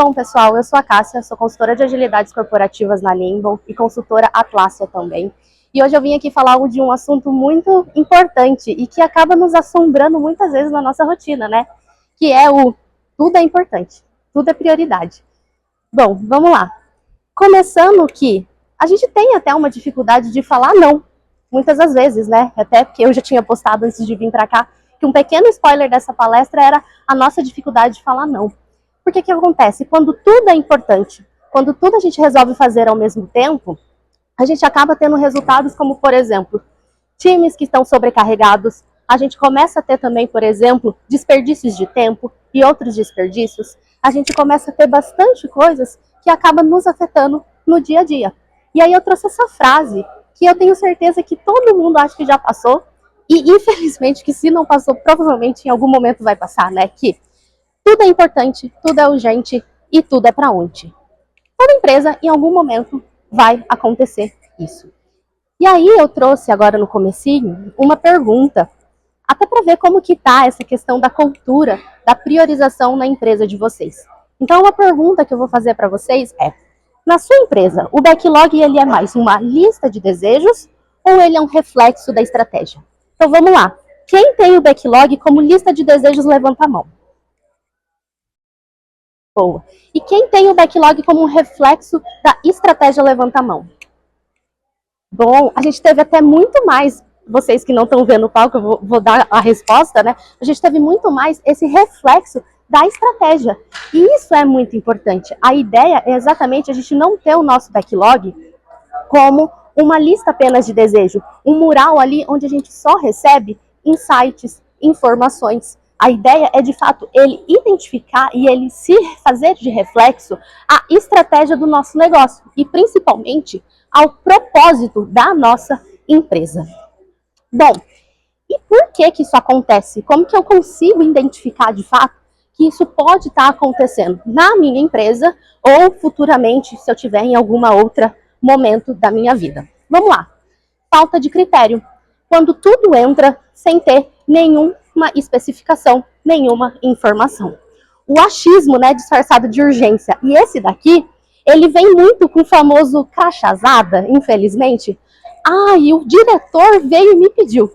Bom, pessoal, eu sou a Cássia, sou consultora de agilidades corporativas na Nimble e consultora Atlásia também. E hoje eu vim aqui falar de um assunto muito importante e que acaba nos assombrando muitas vezes na nossa rotina, né? Que é o tudo é importante, tudo é prioridade. Bom, vamos lá. Começando que a gente tem até uma dificuldade de falar não, muitas das vezes, né? Até porque eu já tinha postado antes de vir para cá que um pequeno spoiler dessa palestra era a nossa dificuldade de falar não. Porque que acontece? Quando tudo é importante, quando tudo a gente resolve fazer ao mesmo tempo, a gente acaba tendo resultados como, por exemplo, times que estão sobrecarregados, a gente começa a ter também, por exemplo, desperdícios de tempo e outros desperdícios, a gente começa a ter bastante coisas que acabam nos afetando no dia a dia. E aí eu trouxe essa frase, que eu tenho certeza que todo mundo acha que já passou, e infelizmente que se não passou, provavelmente em algum momento vai passar, né? Que tudo é importante, tudo é urgente e tudo é para ontem. Toda empresa, em algum momento, vai acontecer isso. E aí eu trouxe agora no comecinho uma pergunta, até para ver como que tá essa questão da cultura, da priorização na empresa de vocês. Então uma pergunta que eu vou fazer para vocês é: na sua empresa, o backlog ele é mais uma lista de desejos ou ele é um reflexo da estratégia? Então vamos lá. Quem tem o backlog como lista de desejos, levanta a mão. Boa. E quem tem o backlog como um reflexo da estratégia, levanta a mão. Bom, a gente teve até muito mais, vocês que não estão vendo o palco, eu vou dar a resposta, né? A gente teve muito mais esse reflexo da estratégia. E isso é muito importante. A ideia é exatamente a gente não ter o nosso backlog como uma lista apenas de desejo, um mural ali onde a gente só recebe insights, informações. A ideia é, de fato, ele identificar e ele se fazer de reflexo a estratégia do nosso negócio e, principalmente, ao propósito da nossa empresa. Bom, e por que que isso acontece? Como que eu consigo identificar, de fato, que isso pode estar acontecendo na minha empresa ou futuramente, se eu tiver em alguma outra momento da minha vida? Vamos lá. Falta de critério. Quando tudo entra sem ter nenhuma especificação, nenhuma informação. O achismo, né, disfarçado de urgência. E esse daqui, ele vem muito com o famoso crachazada, infelizmente. E o diretor veio e me pediu.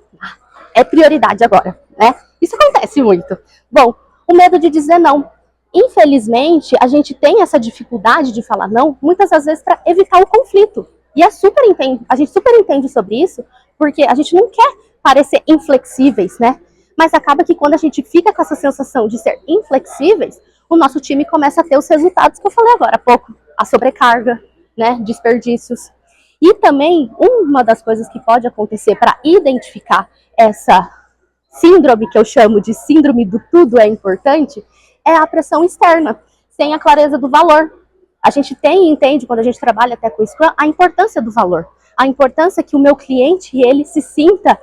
É prioridade agora, né? Isso acontece muito. Bom, o medo de dizer não. Infelizmente, a gente tem essa dificuldade de falar não, muitas das vezes para evitar o conflito. E a gente super entende sobre isso, porque a gente não quer parecer inflexíveis, né? Mas acaba que quando a gente fica com essa sensação de ser inflexíveis, o nosso time começa a ter os resultados que eu falei agora há pouco. A sobrecarga, né? Desperdícios. E também, uma das coisas que pode acontecer para identificar essa síndrome, que eu chamo de síndrome do tudo é importante, é a pressão externa, sem a clareza do valor. A gente entende, quando a gente trabalha até com o Scrum, a importância do valor. A importância que o meu cliente ele se sinta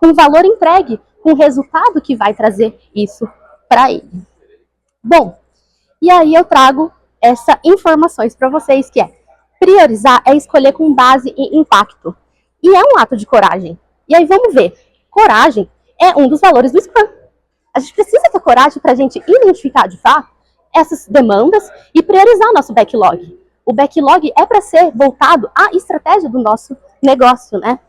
com valor entregue, com o resultado que vai trazer isso para ele. Bom, e aí eu trago essas informações para vocês, que é priorizar é escolher com base em impacto. E é um ato de coragem. E aí vamos ver, coragem é um dos valores do Scrum. A gente precisa ter coragem para a gente identificar de fato essas demandas e priorizar nosso backlog. O backlog é para ser voltado à estratégia do nosso negócio, né?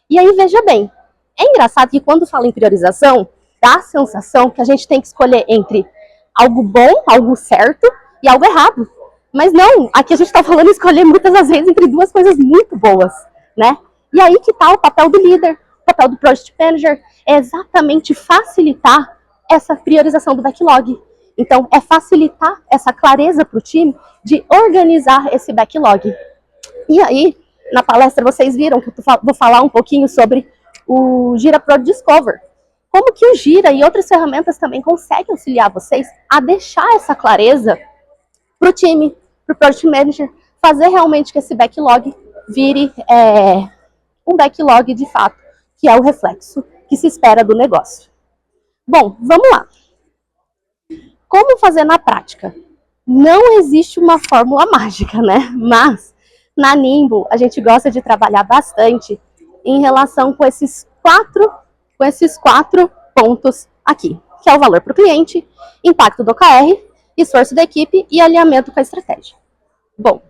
E aí, veja bem, é engraçado que quando fala em priorização, dá a sensação que a gente tem que escolher entre algo bom, algo certo e algo errado. Mas não, aqui a gente está falando escolher muitas das vezes entre duas coisas muito boas, né? E aí que está o papel do líder, o papel do Project Manager, é exatamente facilitar essa priorização do backlog. Então, é facilitar essa clareza para o time de organizar esse backlog. E aí, na palestra, vocês viram que eu vou falar um pouquinho sobre o Jira Product Discover. Como que o Jira e outras ferramentas também conseguem auxiliar vocês a deixar essa clareza para o time, para o Project Manager, fazer realmente que esse backlog vire um backlog de fato, que é o reflexo que se espera do negócio. Bom, vamos lá. Como fazer na prática? Não existe uma fórmula mágica, né? Mas na Nimble a gente gosta de trabalhar bastante em relação com esses quatro pontos aqui, que é o valor para o cliente, impacto do OKR, esforço da equipe e alinhamento com a estratégia. Bom,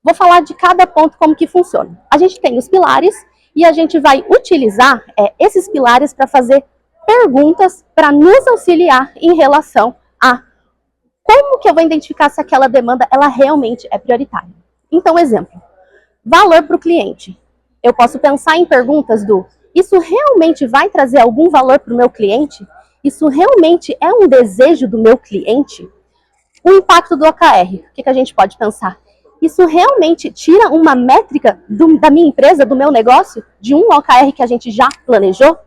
vou falar de cada ponto como que funciona. A gente tem os pilares e a gente vai utilizar esses pilares para fazer perguntas para nos auxiliar em relação a como que eu vou identificar se aquela demanda ela realmente é prioritária. Então, exemplo, valor para o cliente. Eu posso pensar em perguntas do: isso realmente vai trazer algum valor para o meu cliente? Isso realmente é um desejo do meu cliente? O impacto do OKR, o que a gente pode pensar? Isso realmente tira uma métrica da minha empresa, do meu negócio, de um OKR que a gente já planejou?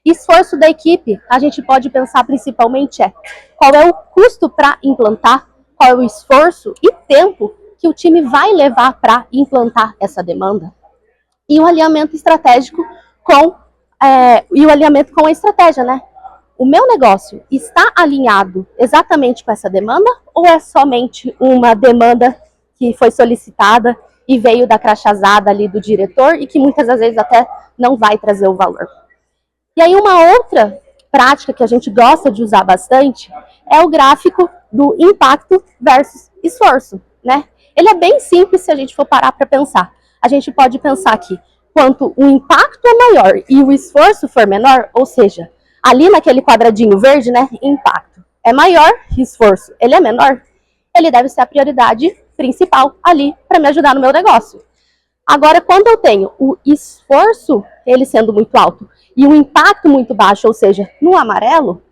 Esforço da equipe, a gente pode pensar principalmente qual é o custo para implantar, qual é o esforço e tempo que o time vai levar para implantar essa demanda. E o alinhamento estratégico e o alinhamento com a estratégia, né? O meu negócio está alinhado exatamente com essa demanda ou é somente uma demanda que foi solicitada e veio da crachazada ali do diretor e que muitas das vezes até não vai trazer o valor? E aí uma outra prática que a gente gosta de usar bastante é o gráfico do impacto versus esforço, né? Ele é bem simples se a gente for parar para pensar. A gente pode pensar que quanto o impacto é maior e o esforço for menor, ou seja, ali naquele quadradinho verde, né, impacto é maior, esforço ele é menor, ele deve ser a prioridade principal ali para me ajudar no meu negócio. Agora, quando eu tenho o esforço, ele sendo muito alto, e o impacto muito baixo, ou seja, no amarelo,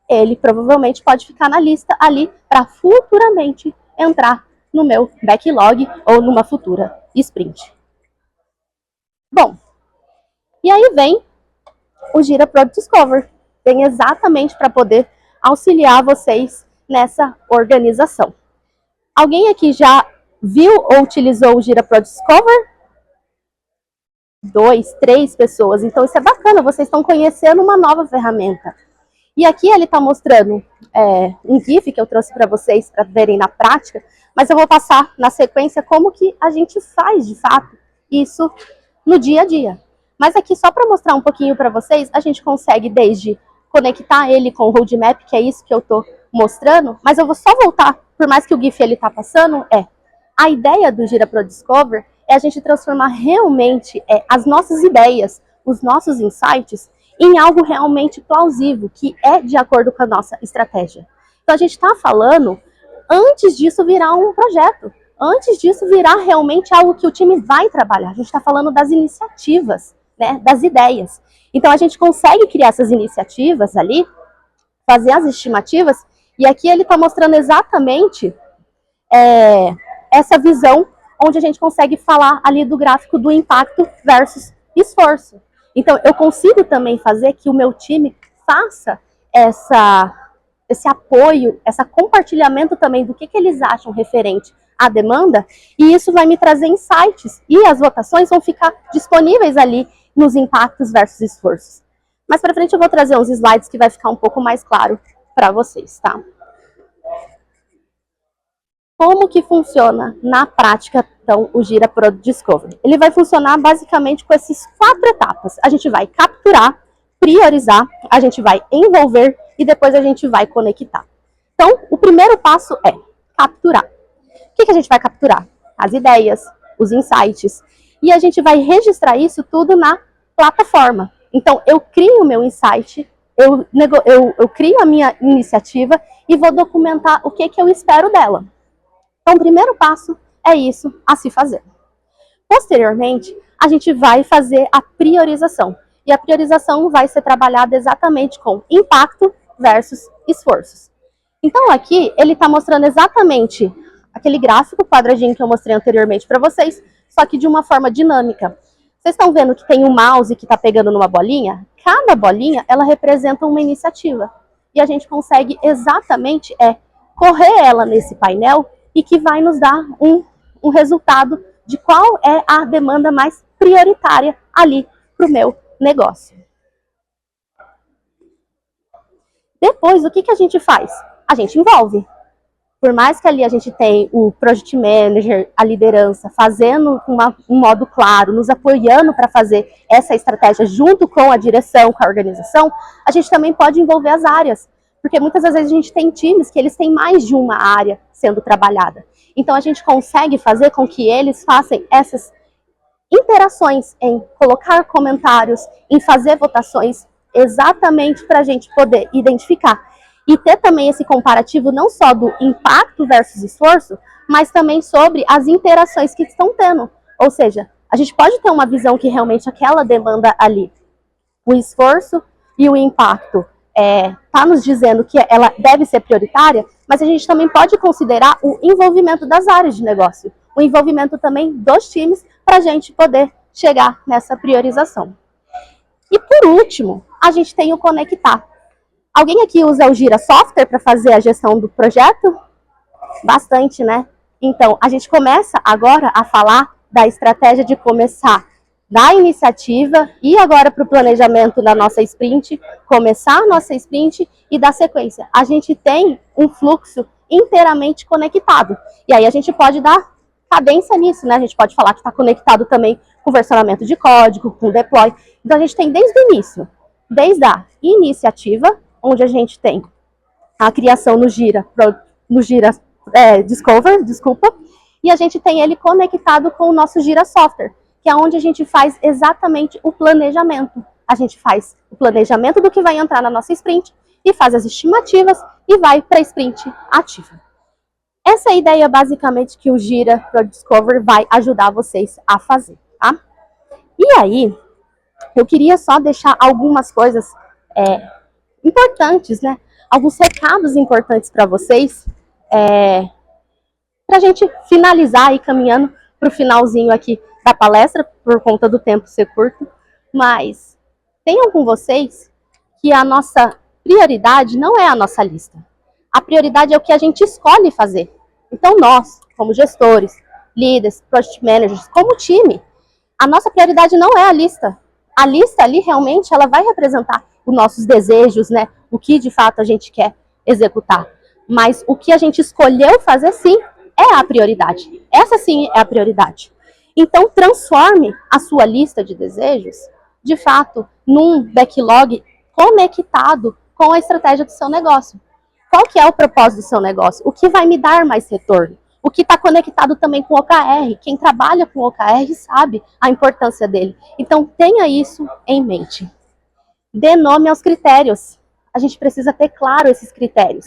ele provavelmente pode ficar na lista ali para futuramente entrar no meu backlog ou numa futura sprint. Bom, e aí vem o Gira Product Discover. Vem exatamente para poder auxiliar vocês nessa organização. Alguém aqui já viu ou utilizou o Gira Product Discover? 2, 3 pessoas. Então isso é bacana, vocês estão conhecendo uma nova ferramenta. E aqui ele está mostrando um GIF que eu trouxe para vocês para verem na prática, mas eu vou passar na sequência como que a gente faz de fato isso no dia a dia. Mas aqui só para mostrar um pouquinho para vocês, a gente consegue desde conectar ele com o roadmap, que é isso que eu estou mostrando, mas eu vou só voltar, por mais que o GIF ele está passando, a ideia do Gira Pro Discover é a gente transformar realmente as nossas ideias, os nossos insights, em algo realmente plausível, que é de acordo com a nossa estratégia. Então a gente está falando, antes disso virar um projeto, antes disso virar realmente algo que o time vai trabalhar. A gente está falando das iniciativas, né, das ideias. Então a gente consegue criar essas iniciativas ali, fazer as estimativas, e aqui ele está mostrando exatamente essa visão onde a gente consegue falar ali do gráfico do impacto versus esforço. Então, eu consigo também fazer que o meu time faça esse apoio, esse compartilhamento também do que eles acham referente à demanda, e isso vai me trazer insights, e as votações vão ficar disponíveis ali nos impactos versus esforços. Mais para frente eu vou trazer uns slides que vai ficar um pouco mais claro para vocês, tá? Como que funciona na prática, então, o Gira Product Discovery? Ele vai funcionar basicamente com essas 4 etapas. A gente vai capturar, priorizar, a gente vai envolver e depois a gente vai conectar. Então, o primeiro passo é capturar. O que a gente vai capturar? As ideias, os insights. E a gente vai registrar isso tudo na plataforma. Então, eu crio o meu insight, eu crio a minha iniciativa e vou documentar o que eu espero dela. Então, o primeiro passo é isso a se fazer. Posteriormente, a gente vai fazer a priorização. E a priorização vai ser trabalhada exatamente com impacto versus esforços. Então, aqui, ele está mostrando exatamente aquele gráfico, quadradinho que eu mostrei anteriormente para vocês, só que de uma forma dinâmica. Vocês estão vendo que tem um mouse que está pegando numa bolinha? Cada bolinha, ela representa uma iniciativa. E a gente consegue exatamente correr ela nesse painel e que vai nos dar um resultado de qual é a demanda mais prioritária ali para o meu negócio. Depois, o que a gente faz? A gente envolve. Por mais que ali a gente tenha o Project Manager, a liderança, fazendo um modo claro, nos apoiando para fazer essa estratégia junto com a direção, com a organização, a gente também pode envolver as áreas. Porque muitas das vezes a gente tem times que eles têm mais de uma área sendo trabalhada. Então a gente consegue fazer com que eles façam essas interações em colocar comentários, em fazer votações, exatamente para a gente poder identificar. E ter também esse comparativo não só do impacto versus esforço, mas também sobre as interações que estão tendo. Ou seja, a gente pode ter uma visão que realmente aquela demanda ali, o esforço e o impacto está nos dizendo que ela deve ser prioritária, mas a gente também pode considerar o envolvimento das áreas de negócio, o envolvimento também dos times, para a gente poder chegar nessa priorização. E por último, a gente tem o conectar. Alguém aqui usa o Gira Software para fazer a gestão do projeto? Bastante, né? Então, a gente começa agora a falar da estratégia de começar da iniciativa e agora para o planejamento da nossa sprint, começar a nossa sprint e dar sequência. A gente tem um fluxo inteiramente conectado. E aí a gente pode dar cadência nisso, né? A gente pode falar que está conectado também com versionamento de código, com deploy. Então a gente tem desde o início, desde a iniciativa, onde a gente tem a criação no Gira Discover, e a gente tem ele conectado com o nosso Gira Software, que é onde a gente faz exatamente o planejamento. A gente faz o planejamento do que vai entrar na nossa sprint e faz as estimativas e vai para a sprint ativa. Essa é a ideia basicamente que o Gira Product Discovery vai ajudar vocês a fazer, tá? E aí, eu queria só deixar algumas coisas importantes, né? Alguns recados importantes para vocês, para a gente finalizar e caminhando para o finalzinho aqui da palestra, por conta do tempo ser curto, mas tenham com vocês que a nossa prioridade não é a nossa lista. A prioridade é o que a gente escolhe fazer. Então nós, como gestores, líderes, project managers, como time, a nossa prioridade não é a lista. A lista ali realmente ela vai representar os nossos desejos, né? O que de fato a gente quer executar. Mas o que a gente escolheu fazer sim é a prioridade. Essa sim é a prioridade. Então, transforme a sua lista de desejos, de fato, num backlog conectado com a estratégia do seu negócio. Qual que é o propósito do seu negócio? O que vai me dar mais retorno? O que está conectado também com o OKR. Quem trabalha com o OKR sabe a importância dele. Então, tenha isso em mente. Dê nome aos critérios. A gente precisa ter claro esses critérios.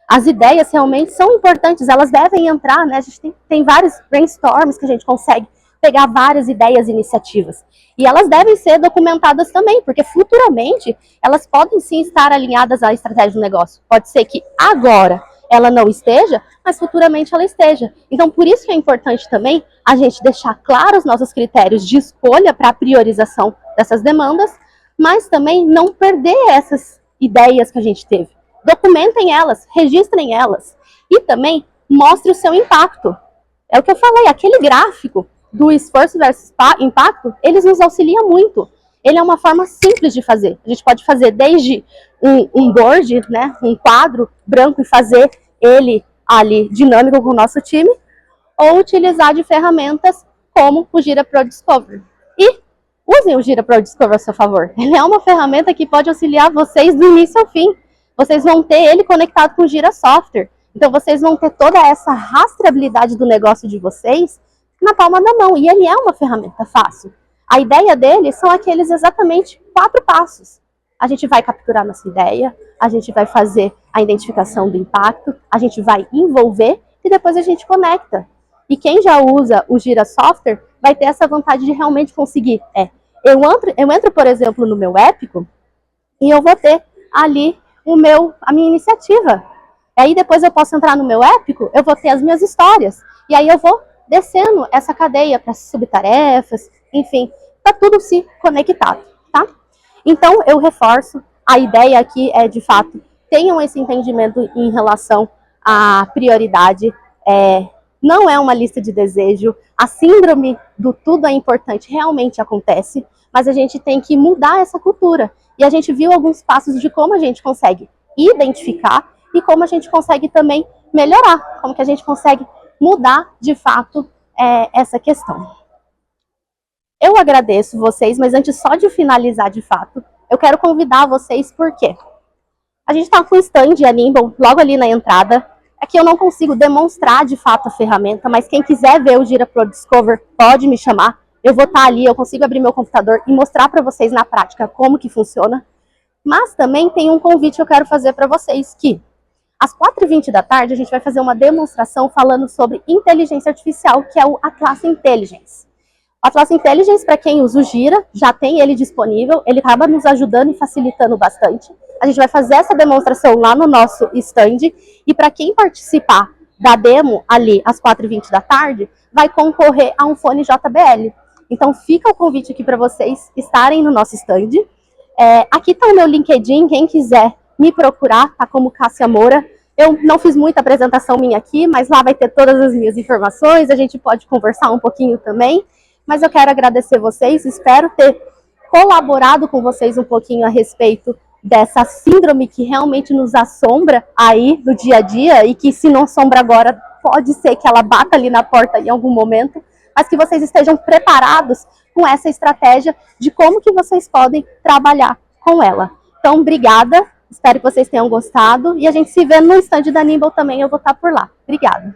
As ideias realmente são importantes, elas devem entrar, né? A gente tem vários brainstorms que a gente consegue pegar várias ideias e iniciativas. E elas devem ser documentadas também, porque futuramente elas podem sim estar alinhadas à estratégia do negócio. Pode ser que agora ela não esteja, mas futuramente ela esteja. Então, por isso que é importante também a gente deixar claros os nossos critérios de escolha para a priorização dessas demandas, mas também não perder essas ideias que a gente teve. Documentem elas, registrem elas e também mostre o seu impacto. É o que eu falei, aquele gráfico do esforço versus impacto, eles nos auxiliam muito. Ele é uma forma simples de fazer. A gente pode fazer desde um board, né, um quadro branco e fazer ele ali dinâmico com o nosso time, ou utilizar de ferramentas como o Gira Product Discovery. E usem o Gira Product Discovery a seu favor. Ele é uma ferramenta que pode auxiliar vocês do início ao fim. Vocês vão ter ele conectado com o Gira Software. Então, vocês vão ter toda essa rastreabilidade do negócio de vocês na palma da mão. E ele é uma ferramenta fácil. A ideia dele são aqueles exatamente 4 passos. A gente vai capturar nossa ideia, a gente vai fazer a identificação do impacto, a gente vai envolver e depois a gente conecta. E quem já usa o Gira Software vai ter essa vontade de realmente conseguir. Eu entro, por exemplo, no meu Épico e eu vou ter ali a minha iniciativa. Aí depois eu posso entrar no meu Épico, eu vou ter as minhas histórias. E aí eu vou descendo essa cadeia para subtarefas, enfim, tá tudo se conectado, tá? Então eu reforço, a ideia aqui é de fato, tenham esse entendimento em relação à prioridade, não é uma lista de desejo, a síndrome do tudo é importante realmente acontece, mas a gente tem que mudar essa cultura. E a gente viu alguns passos de como a gente consegue identificar e como a gente consegue também melhorar, como que a gente consegue mudar de fato essa questão. Eu agradeço vocês, mas antes só de finalizar de fato, eu quero convidar vocês, por quê? A gente está com o stand Animble logo ali na entrada. Aqui eu não consigo demonstrar de fato a ferramenta, mas quem quiser ver o Gira Pro Discover pode me chamar. Eu vou estar ali, eu consigo abrir meu computador e mostrar para vocês na prática como que funciona. Mas também tem um convite que eu quero fazer para vocês, que às 4h20 da tarde a gente vai fazer uma demonstração falando sobre inteligência artificial, que é o Atlas Intelligence. O Atlas Intelligence, para quem usa o Gira, já tem ele disponível, ele acaba nos ajudando e facilitando bastante. A gente vai fazer essa demonstração lá no nosso stand, e para quem participar da demo ali às 4h20 da tarde, vai concorrer a um fone JBL. Então fica o convite aqui para vocês estarem no nosso stand. Aqui está o meu LinkedIn, quem quiser me procurar, tá como Cássia Moura. Eu não fiz muita apresentação minha aqui, mas lá vai ter todas as minhas informações, a gente pode conversar um pouquinho também. Mas eu quero agradecer vocês, espero ter colaborado com vocês um pouquinho a respeito dessa síndrome que realmente nos assombra aí no dia a dia, e que se não assombra agora, pode ser que ela bata ali na porta em algum momento, mas que vocês estejam preparados com essa estratégia de como que vocês podem trabalhar com ela. Então, obrigada, espero que vocês tenham gostado, e a gente se vê no stand da Nimble também, eu vou estar por lá. Obrigada.